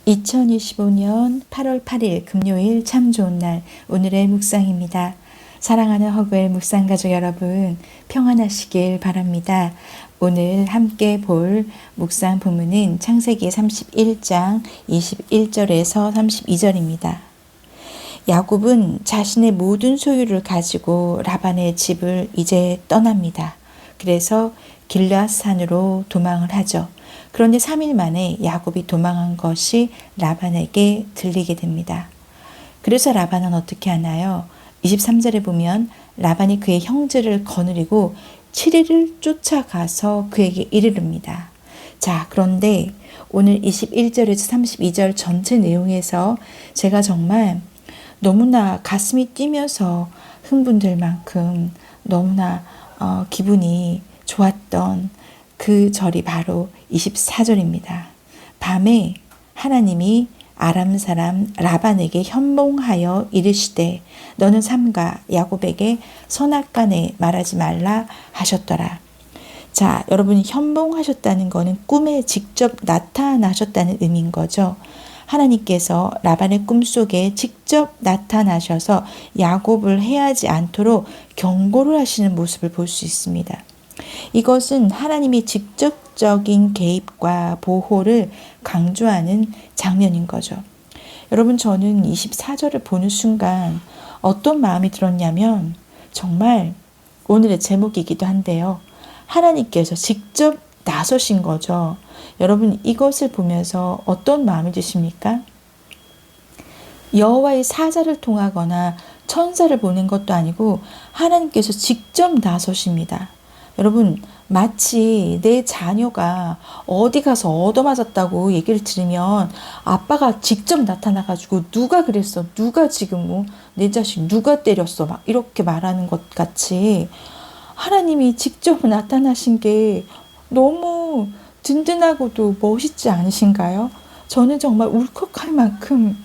2025년 8월 8일 금요일 참 좋은 날 오늘의 묵상입니다. 사랑하는 허그엘 묵상가족 여러분 평안하시길 바랍니다. 오늘 함께 볼 묵상 본문은 창세기 31장 21절에서 32절입니다. 야곱은 자신의 모든 소유를 가지고 라반의 집을 이제 떠납니다. 그래서 길르앗산으로 도망을 하죠. 그런데 3일 만에 야곱이 도망한 것이 라반에게 들리게 됩니다. 그래서 라반은 어떻게 하나요? 23절에 보면 라반이 그의 형제를 거느리고 7일을 쫓아가서 그에게 이르릅니다. 자, 그런데 오늘 21절에서 32절 전체 내용에서 제가 정말 너무나 가슴이 뛰면서 흥분될 만큼 너무나 기분이 좋았던 그 절이 바로 24절입니다. 밤에 하나님이 아람 사람 라반에게 현몽하여 이르시되 너는 삼가 야곱에게 선악간에 말하지 말라 하셨더라. 자, 여러분 현몽하셨다는 것은 꿈에 직접 나타나셨다는 의미인 거죠. 하나님께서 라반의 꿈속에 직접 나타나셔서 야곱을 해하지 않도록 경고를 하시는 모습을 볼 수 있습니다. 이것은 하나님의 직접적인 개입과 보호를 강조하는 장면인 거죠. 여러분, 저는 24절을 보는 순간 어떤 마음이 들었냐면 정말 오늘의 제목이기도 한데요. 하나님께서 직접 나서신 거죠. 여러분, 이것을 보면서 어떤 마음이 드십니까? 여호와의 사자를 통하거나 천사를 보낸 것도 아니고 하나님께서 직접 나서십니다. 여러분, 마치 내 자녀가 어디 가서 얻어맞았다고 얘기를 들으면 아빠가 직접 나타나가지고 누가 그랬어? 누가 지금 내 자식 누가 때렸어? 막 이렇게 말하는 것 같이 하나님이 직접 나타나신 게 너무 든든하고도 멋있지 않으신가요? 저는 정말 울컥할 만큼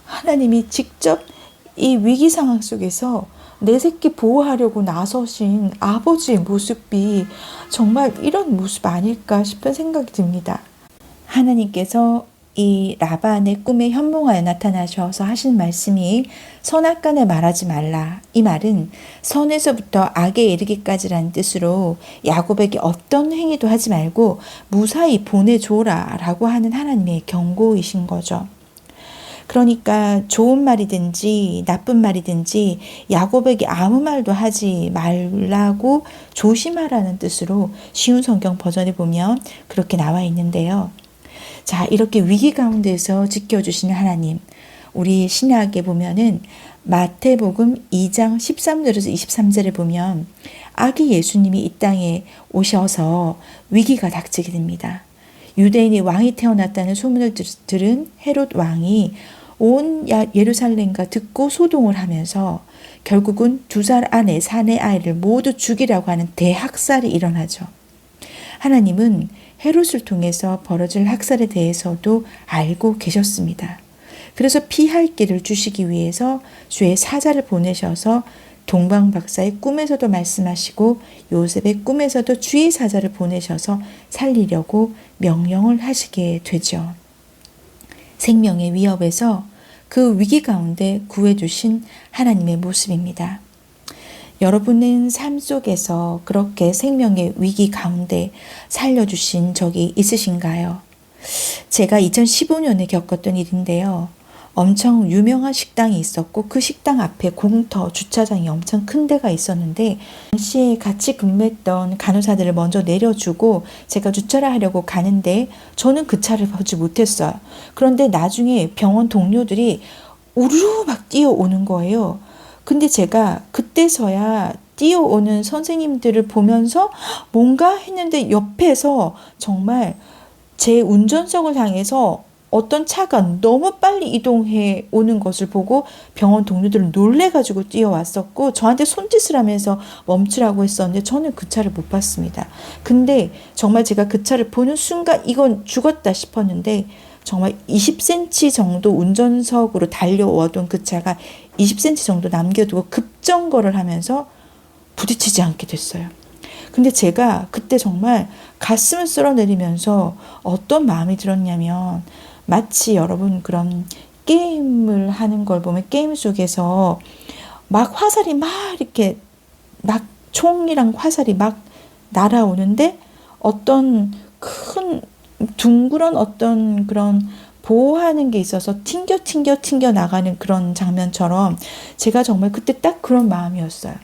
하나님이 직접 이 위기 상황 속에서 내 새끼 보호하려고 나서신 아버지의 모습이 정말 이런 모습 아닐까 싶은 생각이 듭니다. 하나님께서 이 라반의 꿈에 현몽하여 나타나셔서 하신 말씀이 선악간에 말하지 말라. 이 말은 선에서부터 악에 이르기까지라는 뜻으로 야곱에게 어떤 행위도 하지 말고 무사히 보내줘라 라고 하는 하나님의 경고이신 거죠. 그러니까 좋은 말이든지 나쁜 말이든지 야곱에게 아무 말도 하지 말라고 조심하라는 뜻으로 쉬운 성경 버전에 보면 그렇게 나와 있는데요. 자, 이렇게 위기 가운데서 지켜주시는 하나님, 우리 신약에 보면은 마태복음 2장 13절에서 23절에 보면 아기 예수님이 이 땅에 오셔서 위기가 닥치게 됩니다. 유대인의 왕이 태어났다는 소문을 들은 헤롯 왕이 온 예루살렘과 듣고 소동을 하면서 결국은 2살 안에 사내 아이를 모두 죽이라고 하는 대학살이 일어나죠. 하나님은 헤롯을 통해서 벌어질 학살에 대해서도 알고 계셨습니다. 그래서 피할 길을 주시기 위해서 주의 사자를 보내셔서 동방박사의 꿈에서도 말씀하시고 요셉의 꿈에서도 주의 사자를 보내셔서 살리려고 명령을 하시게 되죠. 생명의 위협에서 그 위기 가운데 구해주신 하나님의 모습입니다. 여러분은 삶 속에서 그렇게 생명의 위기 가운데 살려주신 적이 있으신가요? 제가 2015년에 겪었던 일인데요. 엄청 유명한 식당이 있었고 그 식당 앞에 공터 주차장이 엄청 큰 데가 있었는데 당시에 같이 근무했던 간호사들을 먼저 내려주고 제가 주차를 하려고 가는데 저는 그 차를 보지 못했어요. 그런데 나중에 병원 동료들이 우르르 막 뛰어오는 거예요. 근데 제가 그때서야 뛰어오는 선생님들을 보면서 뭔가 했는데 옆에서 정말 제 운전석을 향해서 어떤 차가 너무 빨리 이동해 오는 것을 보고 병원 동료들은 놀래가지고 뛰어왔었고 저한테 손짓을 하면서 멈추라고 했었는데 저는 그 차를 못 봤습니다. 근데 정말 제가 그 차를 보는 순간 이건 죽었다 싶었는데 정말 20cm 정도 운전석으로 달려오던 그 차가 20cm 정도 남겨두고 급정거를 하면서 부딪히지 않게 됐어요. 근데 제가 그때 정말 가슴을 쓸어내리면서 어떤 마음이 들었냐면 마치 여러분 그런 게임을 하는 걸 보면 게임 속에서 막 화살이 막 이렇게 막 총이랑 화살이 막 날아오는데 어떤 큰 둥그런 어떤 그런 보호하는 게 있어서 튕겨 나가는 그런 장면처럼 제가 정말 그때 딱 그런 마음이었어요.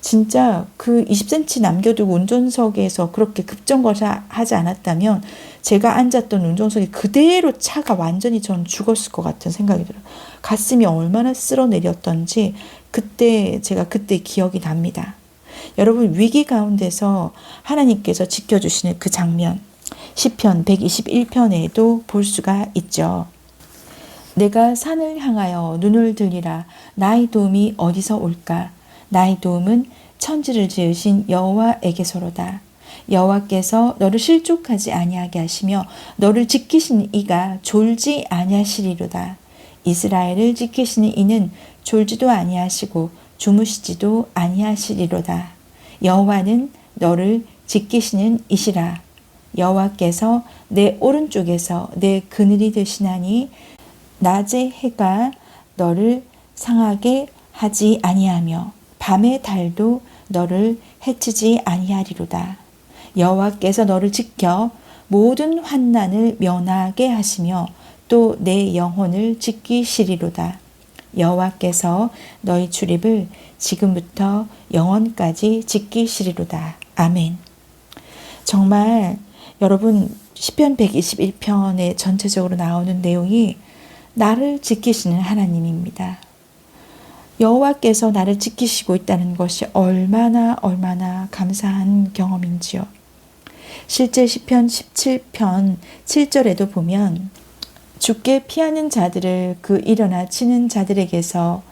진짜 그 20cm 남겨두고 운전석에서 그렇게 급정거하지 않았다면 제가 앉았던 운전석이 그대로 차가 완전히 전 죽었을 것 같은 생각이 들어요. 가슴이 얼마나 쓸어내렸던지 제가 그때 기억이 납니다. 여러분 위기 가운데서 하나님께서 지켜주시는 그 장면 시편 121편에도 볼 수가 있죠. 내가 산을 향하여 눈을 들리라. 나의 도움이 어디서 올까? 나의 도움은 천지를 지으신 여호와에게서로다. 여호와께서 너를 실족하지 아니하게 하시며 너를 지키시는 이가 졸지 아니하시리로다. 이스라엘을 지키시는 이는 졸지도 아니하시고 주무시지도 아니하시리로다. 여호와는 너를 지키시는 이시라. 여호와께서 내 오른쪽에서 내 그늘이 되시나니 낮의 해가 너를 상하게 하지 아니하며 밤의 달도 너를 해치지 아니하리로다. 여호와께서 너를 지켜 모든 환난을 면하게 하시며 또 내 영혼을 지키시리로다. 여호와께서 너희 출입을 지금부터 영원까지 지키시리로다. 아멘. 정말 여러분 시편 121편에 전체적으로 나오는 내용이 나를 지키시는 하나님입니다. 여호와께서 나를 지키시고 있다는 것이 얼마나 감사한 경험인지요. 실제 시편 17편 7절에도 보면 주께 피하는 자들을 그 일어나 치는 자들에게서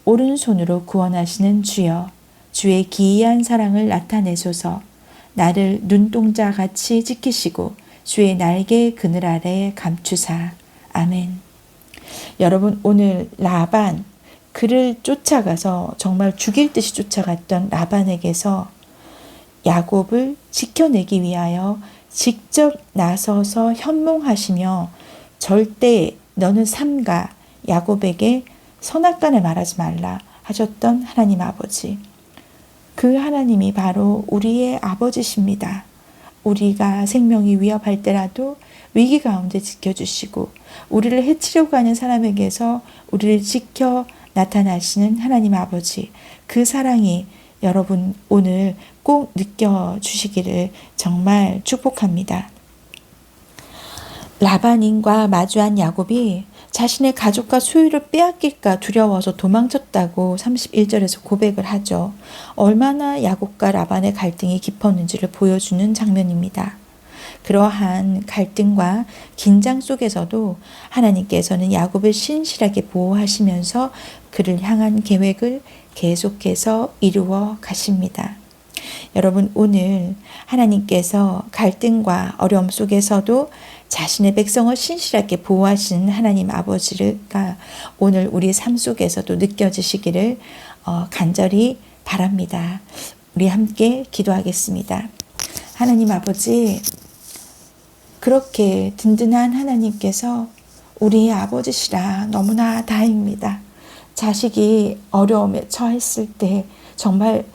오른손으로 구원하시는 주여, 주의 기이한 사랑을 나타내소서. 나를 눈동자 같이 지키시고 주의 날개 그늘 아래 감추사. 아멘. 여러분 오늘 라반 그를 쫓아가서 정말 죽일 듯이 쫓아갔던 라반에게서 야곱을 지켜내기 위하여 직접 나서서 현몽하시며 절대 너는 삼가 야곱에게 선악간을 말하지 말라 하셨던 하나님 아버지. 그 하나님이 바로 우리의 아버지십니다. 우리가 생명이 위협할 때라도 위기 가운데 지켜주시고 우리를 해치려고 하는 사람에게서 우리를 지켜 나타나시는 하나님 아버지. 그 사랑이 여러분 오늘 꼭 느껴주시기를 정말 축복합니다. 라반인과 마주한 야곱이 자신의 가족과 소유를 빼앗길까 두려워서 도망쳤다고 31절에서 고백을 하죠. 얼마나 야곱과 라반의 갈등이 깊었는지를 보여주는 장면입니다. 그러한 갈등과 긴장 속에서도 하나님께서는 야곱을 신실하게 보호하시면서 그를 향한 계획을 계속해서 이루어 가십니다. 여러분 오늘 하나님께서 갈등과 어려움 속에서도 자신의 백성을 신실하게 보호하시는 하나님 아버지가 오늘 우리 삶 속에서도 느껴지시기를 간절히 바랍니다. 우리 함께 기도하겠습니다. 하나님 아버지, 그렇게 든든한 하나님께서 우리의 아버지시라 너무나 다행입니다. 자식이 어려움에 처했을 때 정말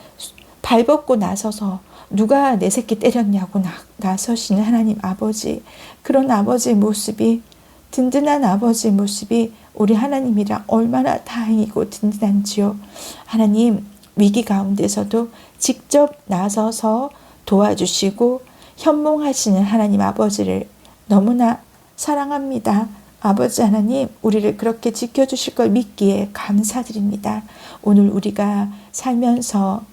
발벗고 나서서 누가 내 새끼 때렸냐고 나서시는 하나님 아버지, 그런 아버지의 모습이, 든든한 아버지의 모습이 우리 하나님이라 얼마나 다행이고 든든한지요. 하나님, 위기 가운데서도 직접 나서서 도와주시고 현몽하시는 하나님 아버지를 너무나 사랑합니다. 아버지 하나님, 우리를 그렇게 지켜주실 걸 믿기에 감사드립니다. 오늘 우리가 살면서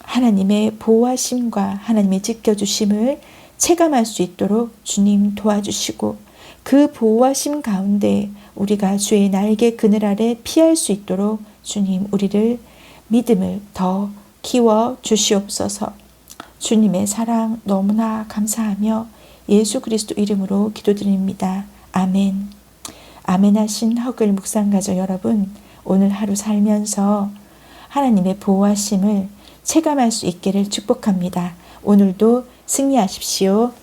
하나님의 보호하심과 하나님의 지켜주심을 체감할 수 있도록 주님 도와주시고 그 보호하심 가운데 우리가 주의 날개 그늘 아래 피할 수 있도록 주님 우리를 믿음을 더 키워 주시옵소서. 주님의 사랑 너무나 감사하며 예수 그리스도 이름으로 기도드립니다. 아멘. 아멘 하신 허글 묵상가족 여러분, 오늘 하루 살면서 하나님의 보호하심을 체감할 수 있기를 축복합니다. 오늘도 승리하십시오.